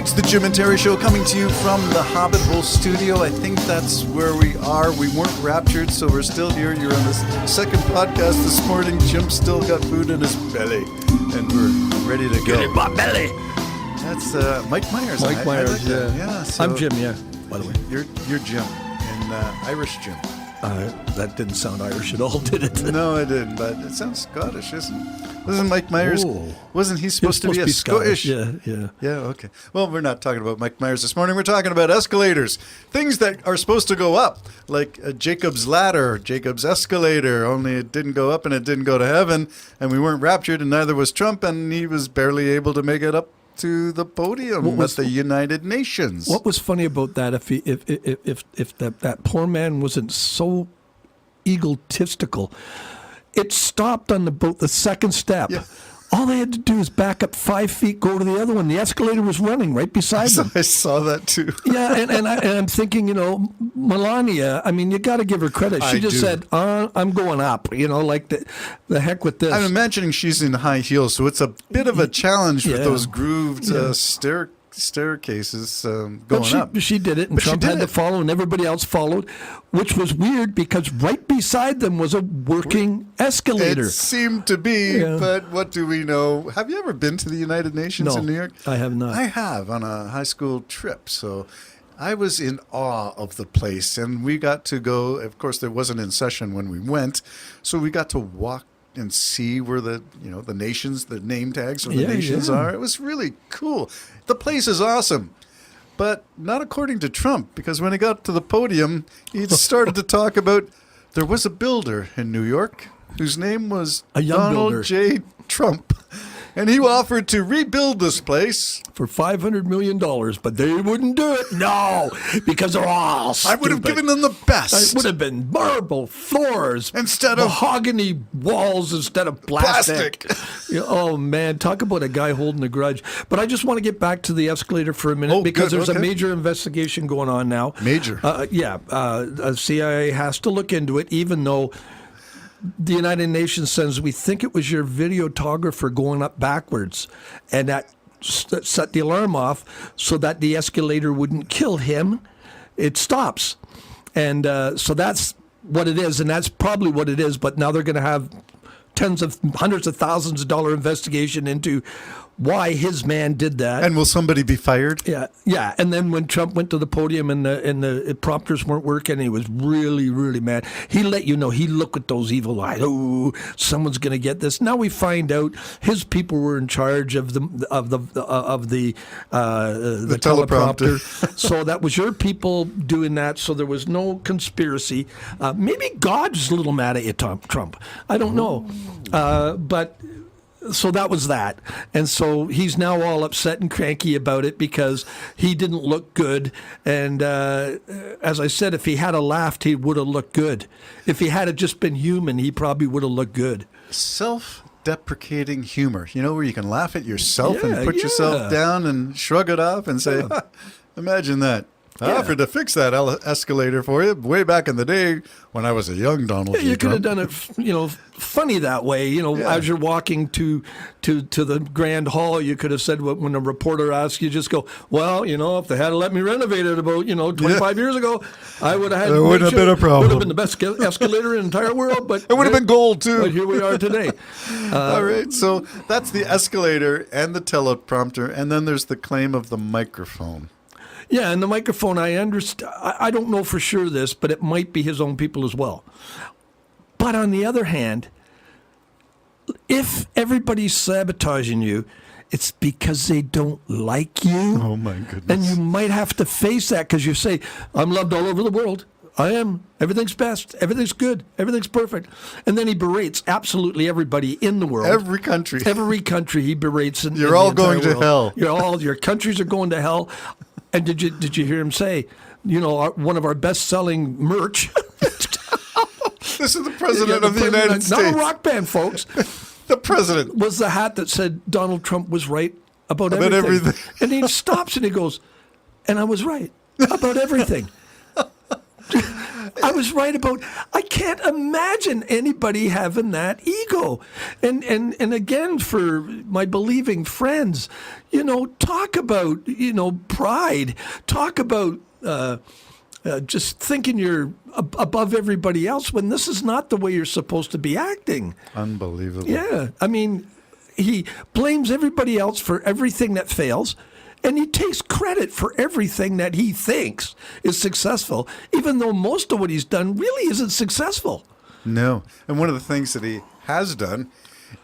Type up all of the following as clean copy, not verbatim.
It's the Jim and Terry Show coming to you from the Hobbit Hole studio. I think that's where we are. We weren't raptured, so we're still here. You're on this second podcast this morning. Jim still got food in his belly, and we're ready to go. Get in my belly. That's Mike Myers. Mike Myers, like yeah. Yeah. So I'm Jim, yeah, by the way. You're Jim, and Irish Jim. That didn't sound Irish at all, did it? No, it didn't, but it sounds Scottish, wasn't Mike Myers? Oh. Wasn't he supposed to be a Scottish? Yeah. Yeah, okay. Well, we're not talking about Mike Myers this morning. We're talking about escalators. Things that are supposed to go up, like a Jacob's ladder, Jacob's escalator, only it didn't go up and it didn't go to heaven, and we weren't raptured, and neither was Trump, and he was barely able to make it up to the podium at the United Nations. What was funny about that, if that poor man wasn't so egotistical, it stopped on about the second step. Yeah. All they had to do is back up 5 feet, go to the other one. The escalator was running right beside them. I saw that too. Yeah, and I'm thinking, Melania, I mean, you got to give her credit. She just said, I'm going up, like the heck with this. I'm imagining she's in high heels, so it's a bit of a challenge with those grooved staircases going up. She did it, and Trump had to follow, and everybody else followed, which was weird because right beside them was a working escalator. It seemed to be, but what do we know? Have you ever been to the United Nations in New York? I have not. I have on a high school trip, so I was in awe of the place, and we got to go. Of course, there wasn't in session when we went, so we got to walk and see where the nations, the name tags for the nations are. It was really cool. The place is awesome. But not according to Trump, because when he got to the podium, he started to talk about there was a builder in New York whose name was Donald J. Trump. And he offered to rebuild this place for $500 million, but they wouldn't do it. No, because they're all stupid. I would have given them the best. It would have been marble floors instead of mahogany walls instead of plastic. Oh man, talk about a guy holding a grudge. But I just want to get back to the escalator for a minute because there's a major investigation going on now. Major, CIA has to look into it, even though the United Nations says, we think it was your videographer going up backwards, and that set the alarm off so that the escalator wouldn't kill him. It stops. And so that's what it is, and that's probably what it is, but now they're going to have hundreds of thousands of dollar investigation into why his man did that. And will somebody be fired? Yeah. And then when Trump went to the podium and the prompters weren't working, he was really, really mad. He let you know. He looked with those evil eyes. Oh, someone's going to get this. Now we find out his people were in charge of the teleprompter. So that was your people doing that. So there was no conspiracy. Maybe God's a little mad at you, Trump. I don't know, but. So that was that. And so he's now all upset and cranky about it because he didn't look good. And as I said, if he had laughed, he would have looked good. If he had just been human, he probably would have looked good. Self-deprecating humor, where you can laugh at yourself and put yourself down and shrug it off and say, imagine that. I offered to fix that escalator for you way back in the day when I was a young Donald J. Trump. You could have done it, funny that way. As you're walking to the Grand Hall, you could have said when a reporter asks you, just go, well, if they had let me renovate it about 25 years ago, I would have had. There wouldn't have been a problem. Would have been the best escalator in the entire world, but it would have been gold too. But here we are today. All right, so that's the escalator and the teleprompter, and then there's the claim of the microphone. Yeah, and the microphone, I understand. I don't know for sure this, but it might be his own people as well. But on the other hand, if everybody's sabotaging you, it's because they don't like you. Oh, my goodness. And you might have to face that because you say, I'm loved all over the world. I am. Everything's best. Everything's good. Everything's perfect. And then he berates absolutely everybody in the world. Every country. Every country he berates. You're all going to hell. Your countries are going to hell. And did you hear him say, one of our best-selling merch? This is the president of the United States. Not a rock band, folks. The president. Was the hat that said Donald Trump was right about everything. And he stops and he goes, and I was right about everything. I was right about. I can't imagine anybody having that ego. And again, for my believing friends, talk about pride. Talk about. Just thinking you're above everybody else when this is not the way you're supposed to be acting. Unbelievable. Yeah. I mean, he blames everybody else for everything that fails, and he takes credit for everything that he thinks is successful, even though most of what he's done really isn't successful. No. And one of the things that he has done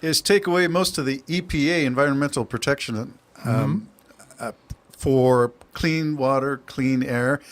is take away most of the EPA, environmental protection, for clean water, clean air.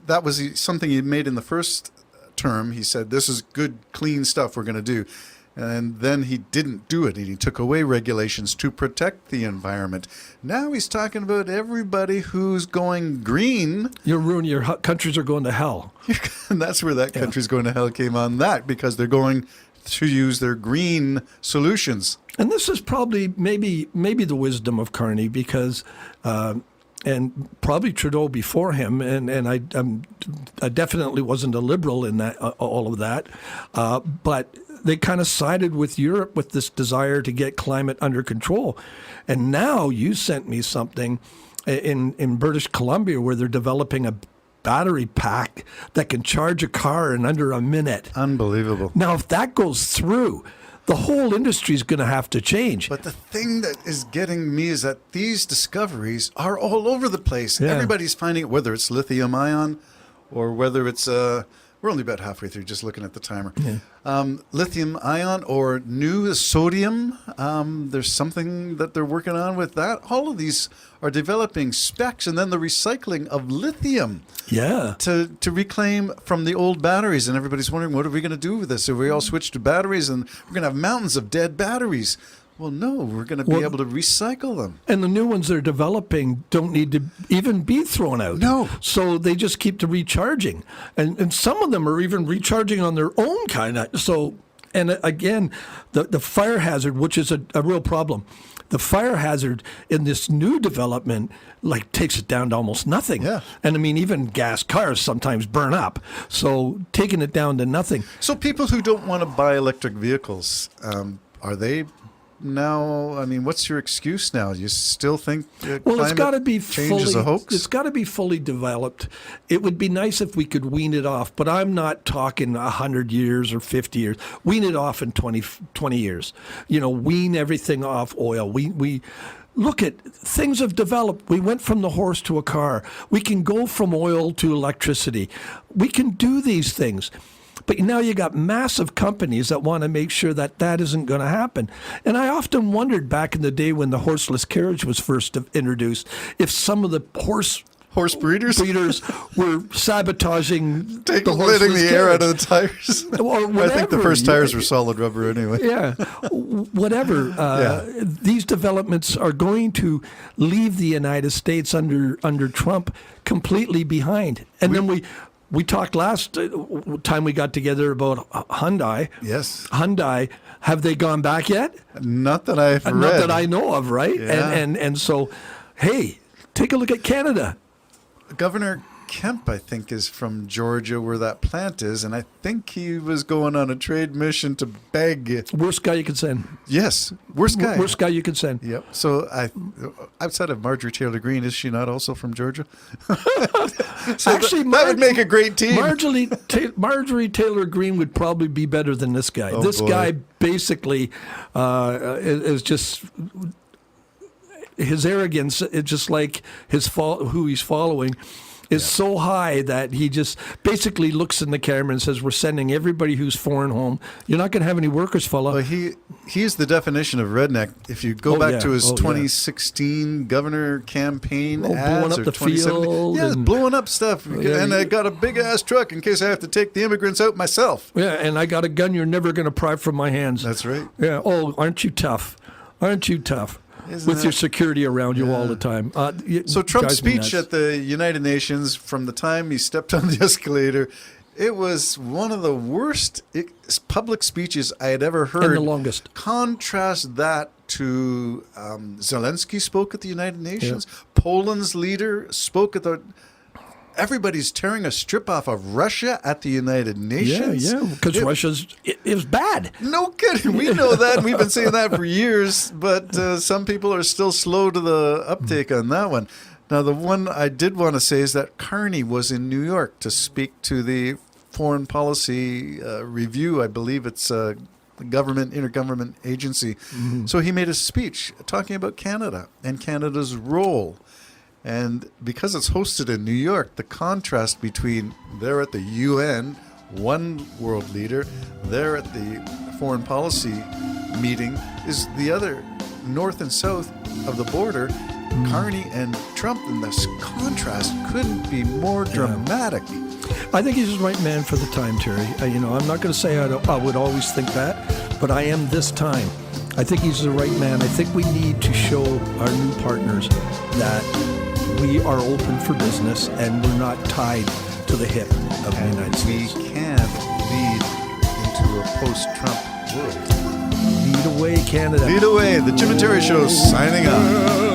That was something he made in the first term. He said, this is good, clean stuff we're going to do. And then he didn't do it, and he took away regulations to protect the environment. Now he's talking about everybody who's going green. Your countries are going to hell. And that's where that country's going to hell came on that, because they're going to use their green solutions. And this is probably maybe the wisdom of Carney, because and probably Trudeau before him, and I definitely wasn't a liberal in that all of that, but they kind of sided with Europe with this desire to get climate under control. And now you sent me something in British Columbia where they're developing a battery pack that can charge a car in under a minute. Unbelievable. Now, if that goes through, the whole industry is going to have to change. But the thing that is getting me is that these discoveries are all over the place. Yeah. Everybody's finding it, whether it's lithium ion or whether it's, we're only about halfway through just looking at the timer. Yeah. Lithium ion or new sodium. There's something that they're working on with that. All of these are developing specs, and then the recycling of lithium. Yeah. To reclaim from the old batteries. And everybody's wondering, what are we going to do with this? So we all switch to batteries, and we're going to have mountains of dead batteries. Well, no, we're going to be able to recycle them. And the new ones they're developing don't need to even be thrown out. No. So they just keep recharging. And some of them are even recharging on their own kind of. So, and again, the fire hazard, which is a real problem. The fire hazard in this new development takes it down to almost nothing. Yeah. And I mean, even gas cars sometimes burn up. So taking it down to nothing. So people who don't want to buy electric vehicles, are they now? I mean, what's your excuse now? You still think It's got to be change is a hoax? It's got to be fully developed. It would be nice if we could wean it off, but I'm not talking 100 years or 50 years. Wean it off in 20 years. Wean everything off oil. We look at things have developed. We went from the horse to a car. We can go from oil to electricity. We can do these things. But now you got massive companies that want to make sure that isn't going to happen. And I often wondered back in the day when the horseless carriage was first introduced, if some of the horse breeders were sabotaging letting the air out of the tires. Or whatever. I think the first tires were solid rubber anyway. Yeah, whatever. These developments are going to leave the United States under Trump completely behind. And then we talked last time we got together about Hyundai. Yes. Hyundai, have they gone back yet? Not that I've read. Not that I know of, right? Yeah. And so, hey, take a look at Canada. Governor Kemp, I think, is from Georgia, where that plant is, and I think he was going on a trade mission to beg. Worst guy you could send. Yes, worst guy. Worst guy you could send. Yep. So outside of Marjorie Taylor Greene, is she not also from Georgia? Actually, that would make a great team. Marjorie Taylor Greene would probably be better than this guy. Oh, this boy. guy basically is just. His arrogance, it's just like who he's following, is so high that he just basically looks in the camera and says, "We're sending everybody who's foreign home. You're not going to have any workers, fella." Well, he's the definition of redneck. If you go back to his 2016 governor campaign ads, blowing up or the 2017, field, blowing up stuff, and I got a big ass truck in case I have to take the immigrants out myself. Yeah, and I got a gun you're never going to pry from my hands. That's right. Yeah. Oh, aren't you tough? Aren't you tough? With your security around you all the time. So Trump's speech at the United Nations, from the time he stepped on the escalator, it was one of the worst public speeches I had ever heard. And the longest. Contrast that to Zelensky spoke at the United Nations. Yeah. Poland's leader spoke at the... everybody's tearing a strip off of Russia at the United Nations. Yeah, because Russia's it is bad. No kidding. We know that. And we've been saying that for years, but some people are still slow to the uptake on that one. Now, the one I did want to say is that Carney was in New York to speak to the Foreign Policy Review. I believe it's a intergovernment agency. So he made a speech talking about Canada and Canada's role. And because it's hosted in New York, the contrast between there at the UN, one world leader, there at the foreign policy meeting is the other, north and south of the border, Carney and Trump. And this contrast couldn't be more dramatic. I think he's the right man for the time, Terry. I'm not going to say I would always think that, but I am this time. I think he's the right man. I think we need to show our new partners that we are open for business and we're not tied to the hip of the United States. We can lead into a post-Trump world. Lead away, Canada. Lead away. The Jim and Terry Show signing off.